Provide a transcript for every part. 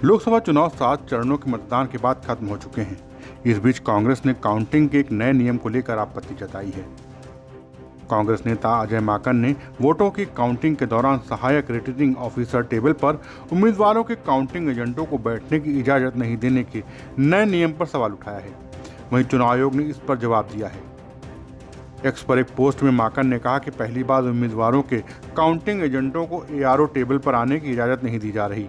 लोकसभा चुनाव 7 चरणों के मतदान के बाद खत्म हो चुके हैं। इस बीच कांग्रेस ने काउंटिंग के एक नए नियम को लेकर आपत्ति जताई है। कांग्रेस नेता अजय माकन ने वोटों की काउंटिंग के दौरान सहायक रिटर्निंग ऑफिसर टेबल पर उम्मीदवारों के काउंटिंग एजेंटों को बैठने की इजाजत नहीं देने के नए नियम पर सवाल उठाया है। वहीं चुनाव आयोग ने इस पर जवाब दिया है। एक्स पर एक पोस्ट में माकन ने कहा कि पहली बार उम्मीदवारों के काउंटिंग एजेंटों को एआरओ टेबल पर आने की इजाज़त नहीं दी जा रही।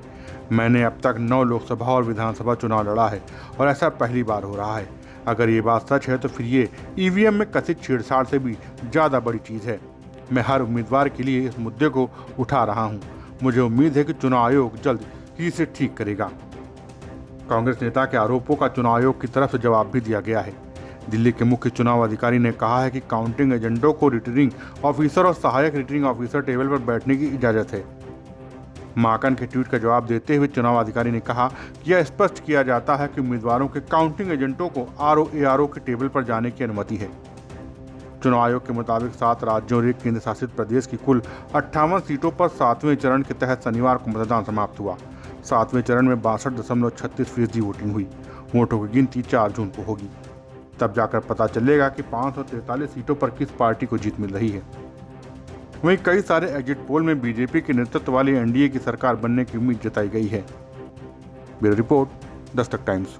मैंने अब तक 9 लोकसभा और विधानसभा चुनाव लड़ा है और ऐसा पहली बार हो रहा है। अगर ये बात सच है तो फिर ये ईवीएम में कथित छेड़छाड़ से भी ज़्यादा बड़ी चीज़ है। मैं हर उम्मीदवार के लिए इस मुद्दे को उठा रहा हूँ। मुझे उम्मीद है कि चुनाव आयोग जल्द ही इसे ठीक करेगा। कांग्रेस नेता के आरोपों का चुनाव आयोग की तरफ से जवाब भी दिया गया है। दिल्ली के मुख्य चुनाव अधिकारी ने कहा है कि काउंटिंग एजेंटों को रिटर्निंग ऑफिसर और सहायक रिटर्निंग ऑफिसर टेबल पर बैठने की इजाजत है। माकन के ट्वीट का जवाब देते हुए चुनाव अधिकारी ने कहा कि यह स्पष्ट किया जाता है कि उम्मीदवारों के काउंटिंग एजेंटों को आरओ के टेबल पर जाने की अनुमति है। चुनाव आयोग के मुताबिक 7 राज्यों और 1 केंद्र शासित प्रदेश की कुल 58 सीटों पर 7वें चरण के तहत शनिवार को मतदान समाप्त हुआ। 7वें चरण में 62.36% वोटिंग हुई। वोटों की गिनती 4 जून को होगी। तब जाकर पता चलेगा कि 543 सीटों पर किस पार्टी को जीत मिल रही है। वहीं कई सारे एग्जिट पोल में बीजेपी के नेतृत्व वाली एनडीए की सरकार बनने की उम्मीद जताई गई है। Bureau report, Dastak times.